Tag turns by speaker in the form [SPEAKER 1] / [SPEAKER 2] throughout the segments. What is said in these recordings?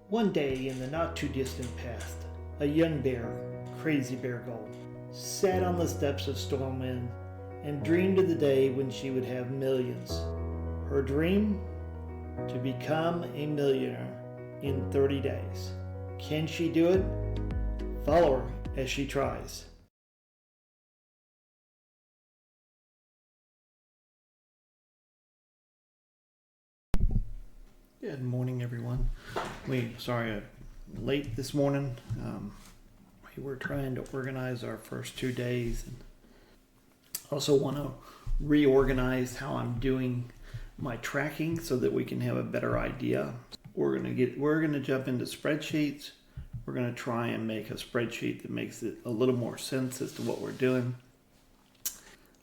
[SPEAKER 1] One day in the not too distant past, a young bear, CZYBEARGOLD, sat on the steps of Stormwind and dreamed of the day when she would have millions. Her dream? To become a millionaire in 30 days. Can she do it? Follow her as she tries. Good morning, everyone. Sorry, late this morning. We were trying to organize our first 2 days, and also want to reorganize how I'm doing my tracking so that we can have a better idea. We're gonna jump into spreadsheets. We're gonna try and make a spreadsheet that makes it a little more sense as to what we're doing.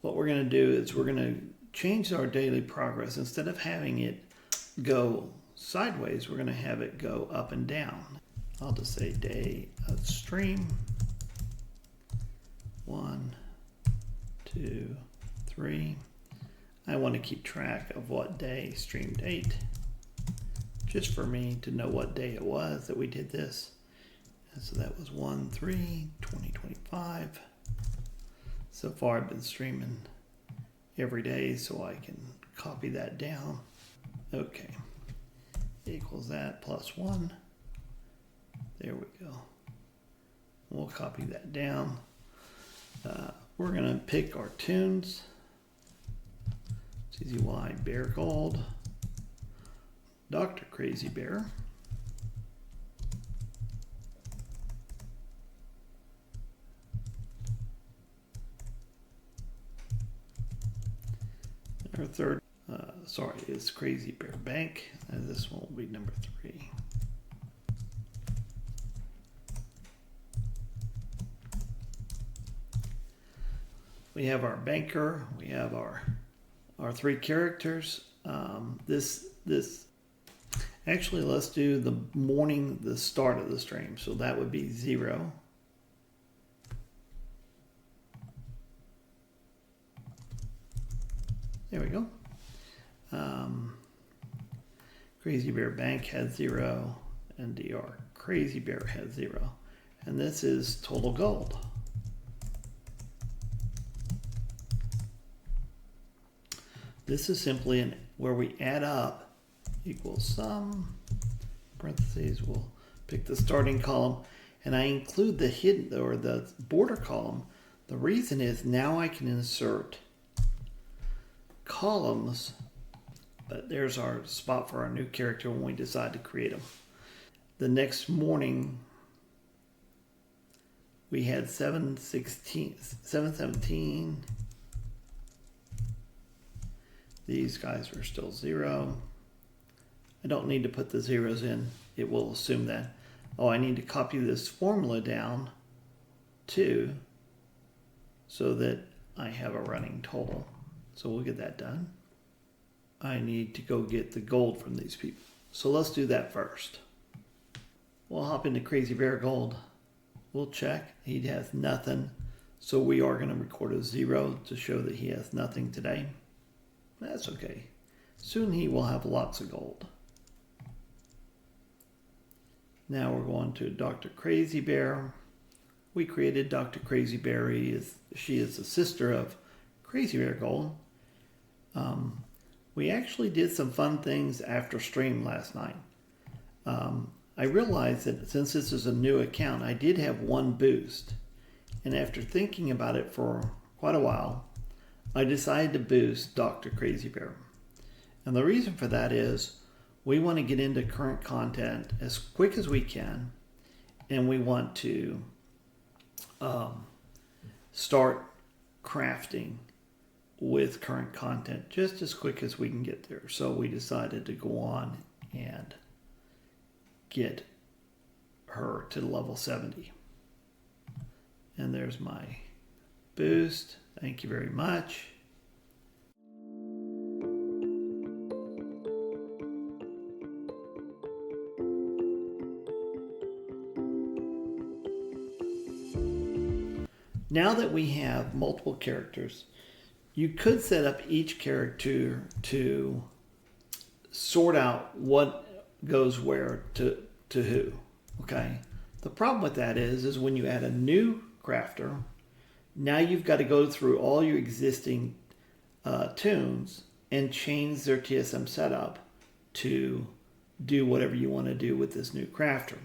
[SPEAKER 1] What we're gonna do is we're gonna change our daily progress. Instead of having it go sideways, we're going to have it go up and down. I'll just say day of stream 1, 2, 3. I want to keep track of what day stream date, just for me to know what day it was that we did this. And so that was 1/3/2025. So far I've been streaming every day, so I can copy that down. Okay, equals that plus 1. There we go. We'll copy that down. We're gonna pick our tunes. CZYBEARGOLD, Dr. CZYBEAR, our third. It's CZYBearBank, and this one will be number 3. We have our banker. We have our 3 characters. Actually, let's do the morning, the start of the stream. So that would be 0. There we go. CZYBearBank has 0, and DRCZYBEAR has 0, and this is total gold. This is simply where we add up equals sum, parentheses, we'll pick the starting column, and I include the hidden or the border column. The reason is now I can insert columns. But there's our spot for our new character when we decide to create them. The next morning, we had 717. These guys are still 0. I don't need to put the zeros in. It will assume that. Oh, I need to copy this formula down too, so that I have a running total. So we'll get that done. I need to go get the gold from these people. So let's do that first. We'll hop into CZYBEARGOLD. We'll check. He has nothing. So we are going to record a 0 to show that he has nothing today. That's okay. Soon he will have lots of gold. Now we're going to Dr. CZYBEAR. We created Dr. CZYBEAR. She is the sister of CZYBEARGOLD. We actually did some fun things after stream last night. I realized that since this is a new account, I did have 1 boost. And after thinking about it for quite a while, I decided to boost Dr. CZYBEAR. And the reason for that is we want to get into current content as quick as we can. And we want to start crafting with current content just as quick as we can get there. So we decided to go on and get her to level 70. And there's my boost. Thank you very much. Now that we have multiple characters, you could set up each character to sort out what goes where to to who. Okay. The problem with that is when you add a new crafter, now you've got to go through all your existing tunes and change their TSM setup to do whatever you want to do with this new crafter.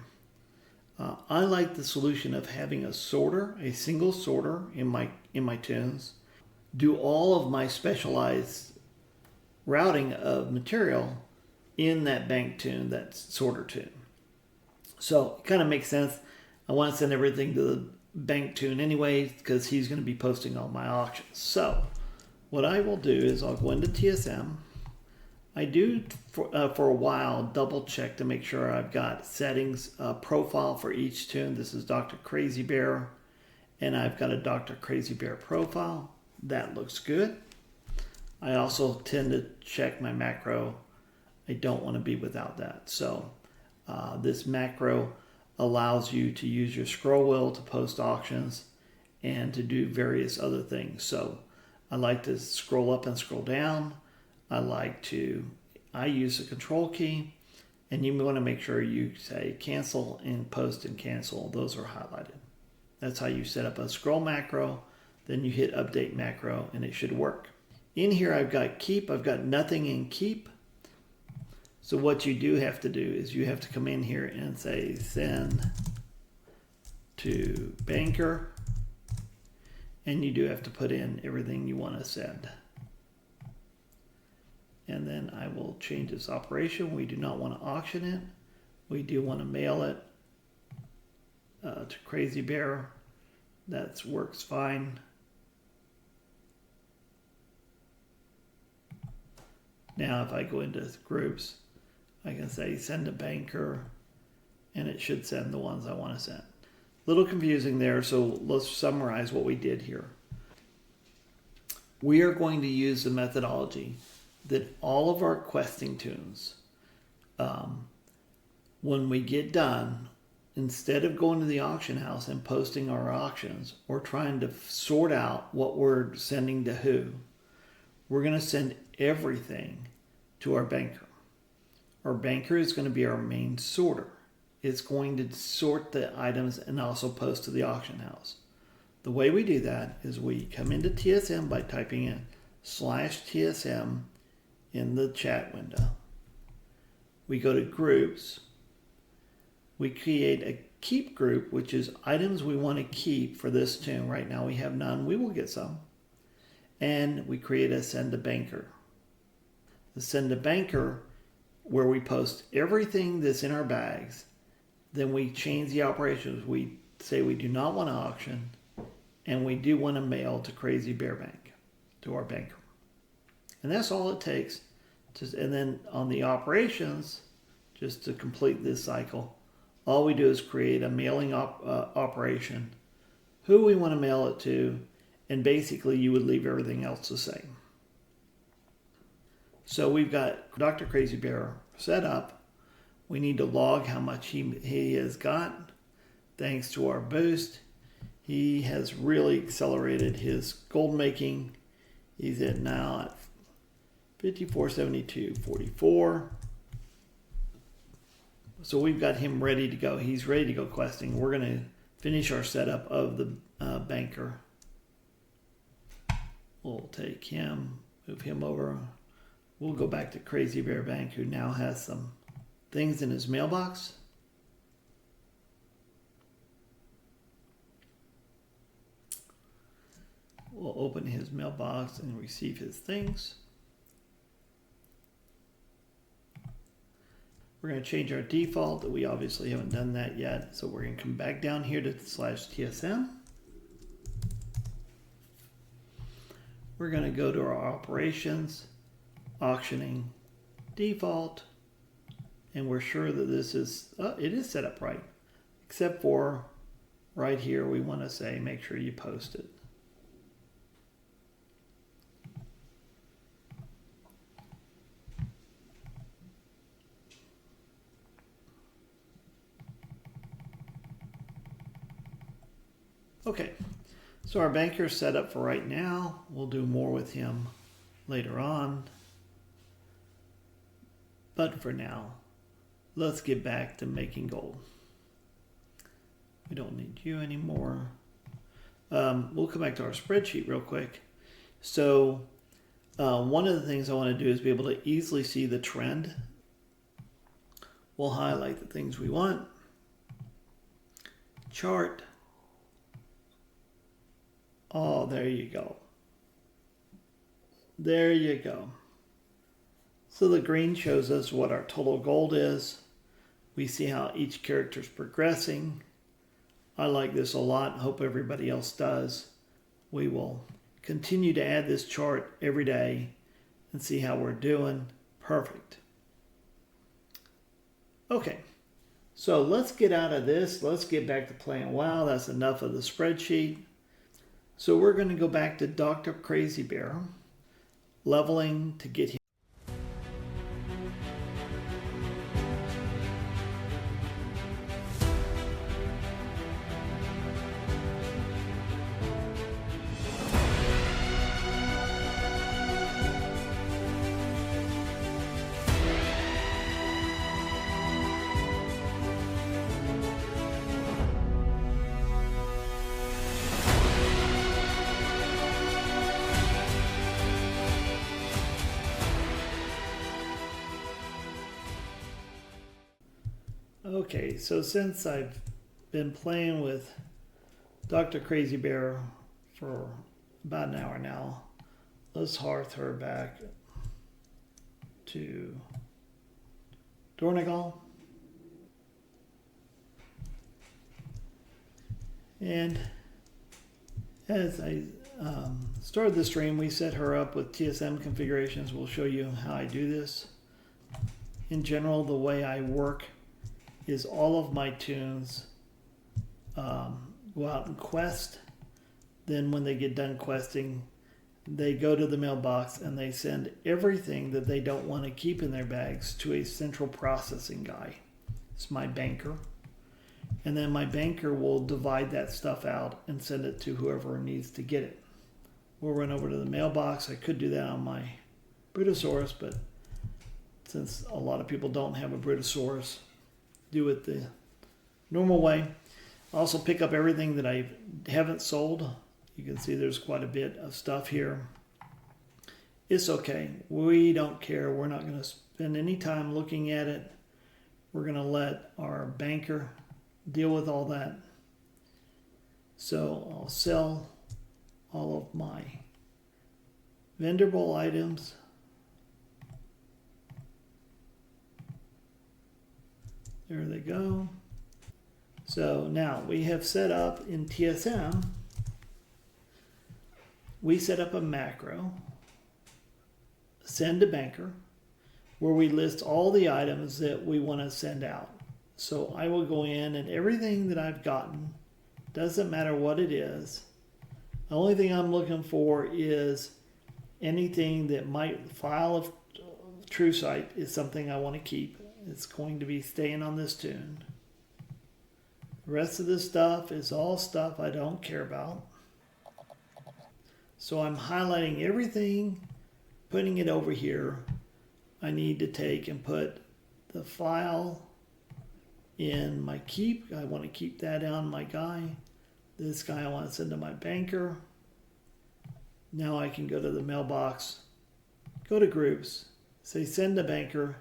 [SPEAKER 1] I like the solution of having a sorter, a single sorter in my tunes, do all of my specialized routing of material in that bank tune, that sorter tune. So it kind of makes sense. I want to send everything to the bank tune anyway because he's going to be posting all my auctions. So what I will do is I'll go into TSM. I do for a while double check to make sure I've got settings, profile for each tune. This is Dr. Crazy Bear, and I've got a Dr. Crazy Bear profile. That looks good. I also tend to check my macro. I don't want to be without that. So this macro allows you to use your scroll wheel to post auctions and to do various other things. So I like to scroll up and scroll down. I use a control key, and you want to make sure you say cancel and post and cancel. Those are highlighted. That's how you set up a scroll macro. Then you hit update macro and it should work. In here I've got keep. I've got nothing in keep. So what you do have to do is you have to come in here and say send to banker, and you do have to put in everything you want to send. And then I will change this operation. We do not want to auction it. We do want to mail it to Crazy Bear. That works fine. Now if I go into groups, I can say send to banker, and it should send the ones I want to send. A little confusing there, so let's summarize what we did here. We are going to use the methodology that all of our questing tunes, when we get done, instead of going to the auction house and posting our auctions or trying to sort out what we're sending to who, we're going to send everything to our banker. Our banker is going to be our main sorter. It's going to sort the items and also post to the auction house. The way we do that is we come into TSM by typing in /TSM in the chat window. We go to groups. We create a keep group, which is items we want to keep for this tune. Right now we have none. We will get some. And we create a send to banker. The send to banker, where we post everything that's in our bags. Then we change the operations. We say we do not want to auction, and we do want to mail to CZYBEARBank, to our banker. And that's all it takes. And then on the operations, just to complete this cycle, all we do is create a mailing operation, who we want to mail it to, and basically you would leave everything else the same. So we've got Dr. Crazy Bear set up. We need to log how much he has got. Thanks to our boost, he has really accelerated his gold making. He's at now at 54.72.44. So we've got him ready to go. He's ready to go questing. We're going to finish our setup of the banker. We'll take him, move him over. We'll go back to CZYBEARBank, who now has some things in his mailbox. We'll open his mailbox and receive his things. We're going to change our default. We obviously haven't done that yet. So we're going to come back down here to /TSM. We're going to go to our operations, auctioning, default, and we're sure that this is, it is set up right. Except for right here, we want to say, make sure you post it. Okay, so our banker is set up for right now. We'll do more with him later on. But for now, let's get back to making gold. We don't need you anymore. We'll come back to our spreadsheet real quick. So one of the things I want to do is be able to easily see the trend. We'll highlight the things we want. Chart. Oh, there you go. There you go. So the green shows us what our total gold is. We see how each character is progressing. I like this a lot. Hope everybody else does. We will continue to add this chart every day and see how we're doing. Perfect. Okay, so let's get out of this. Let's get back to playing WoW. That's enough of the spreadsheet. So we're going to go back to Dr. Crazy Bear, leveling to get him. Okay, so since I've been playing with Dr. Crazy Bear for about an hour now, let's hearth her back to Dornegal. And as I started the stream, we set her up with TSM configurations. We'll show you how I do this. In general, the way I work is all of my tunes go out and quest. Then when they get done questing, they go to the mailbox and they send everything that they don't want to keep in their bags to a central processing guy. It's my banker. And then my banker will divide that stuff out and send it to whoever needs to get it. We'll run over to the mailbox. I could do that on my Brutosaurus, but since a lot of people don't have a Brutosaurus, do it the normal way. Also pick up everything that I haven't sold. You can see there's quite a bit of stuff here. It's okay. We don't care. We're not going to spend any time looking at it. We're going to let our banker deal with all that. So I'll sell all of my vendorable items. There they go. So now we have set up in TSM, we set up a macro, send to banker, where we list all the items that we want to send out. So I will go in and everything that I've gotten, doesn't matter what it is, the only thing I'm looking for is anything that might file of TrueSight is something I want to keep. It's going to be staying on this tune. The rest of this stuff is all stuff I don't care about. So I'm highlighting everything, putting it over here. I need to take and put the file in my keep. I want to keep that on my guy. This guy I want to send to my banker. Now I can go to the mailbox, go to groups, say send to banker,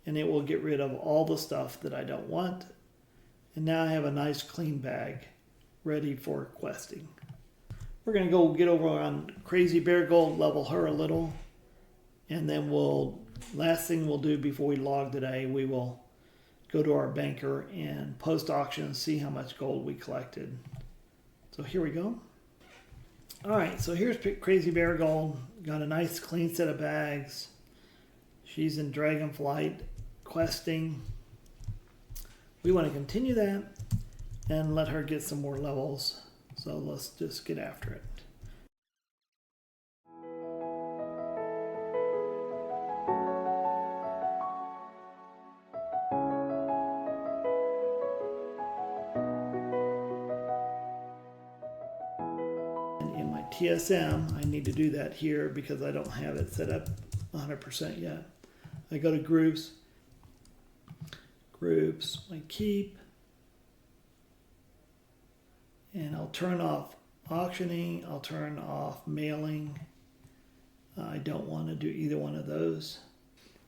[SPEAKER 1] and it will get rid of all the stuff that I don't want. And now I have a nice clean bag ready for questing. We're going to go get over on CZYBEARGOLD, level her a little, and then last thing we'll do before we log today, we will go to our banker and post auction and see how much gold we collected. So here we go. All right, so here's CZYBEARGOLD. Got a nice clean set of bags. She's in Dragonflight questing. We want to continue that and let her get some more levels. So let's just get after it. And in my TSM, I need to do that here because I don't have it set up 100% yet. I go to groups. groups, my keep, and I'll turn off auctioning, I'll turn off mailing. I don't want to do either one of those.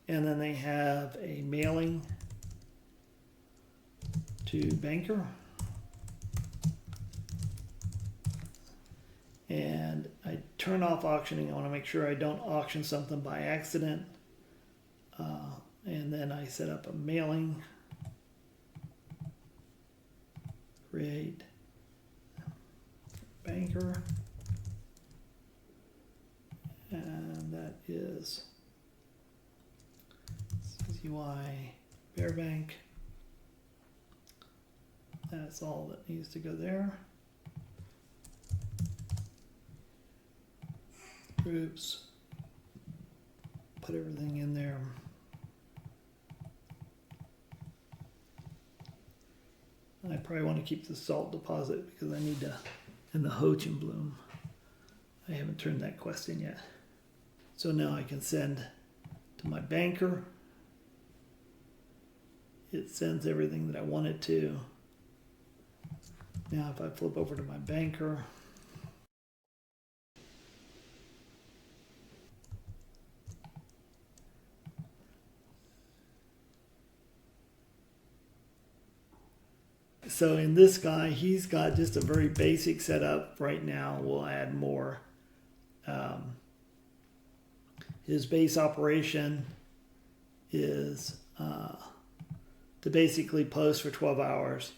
[SPEAKER 1] And then they have a mailing to banker. And I turn off auctioning. I want to make sure I don't auction something by accident. And then I set up a mailing. Create banker. And that is CZYBearBank. That's all that needs to go there. Groups. Put everything in there. I probably want to keep the salt deposit because I need to, and the Ho-Chin bloom. I haven't turned that quest in yet. So now I can send to my banker. It sends everything that I want it to. Now if I flip over to my banker, so in this guy, he's got just a very basic setup right now. We'll add more. His base operation is to basically post for 12 hours.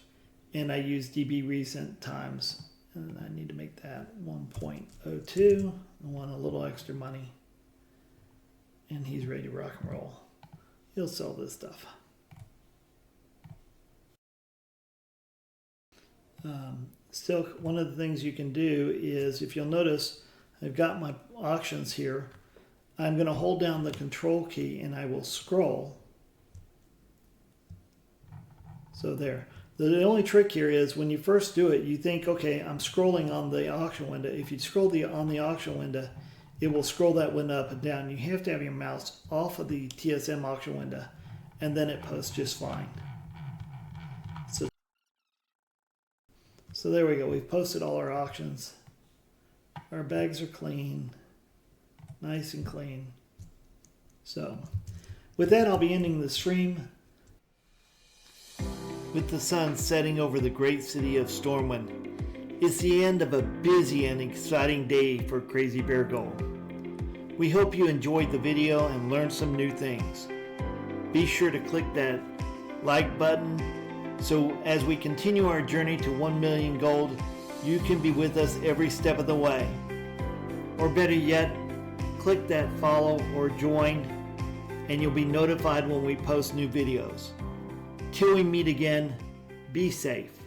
[SPEAKER 1] And I use DB recent times. And I need to make that 1.02. I want a little extra money. And he's ready to rock and roll. He'll sell this stuff. Still, one of the things you can do is, if you'll notice, I've got my auctions here. I'm going to hold down the control key and I will scroll. So there. The only trick here is when you first do it, you think, okay, I'm scrolling on the auction window. If you scroll on the auction window, it will scroll that window up and down. You have to have your mouse off of the TSM auction window, and then it posts just fine. So there we go. We've posted all our auctions. Our bags are clean, nice and clean. So with that, I'll be ending the stream. With the sun setting over the great city of Stormwind, it's the end of a busy and exciting day for CZYBEARGOLD. We hope you enjoyed the video and learned some new things. Be sure to click that like button so as we continue our journey to 1 million gold, you can be with us every step of the way. Or better yet, click that follow or join and you'll be notified when we post new videos. Till we meet again, be safe.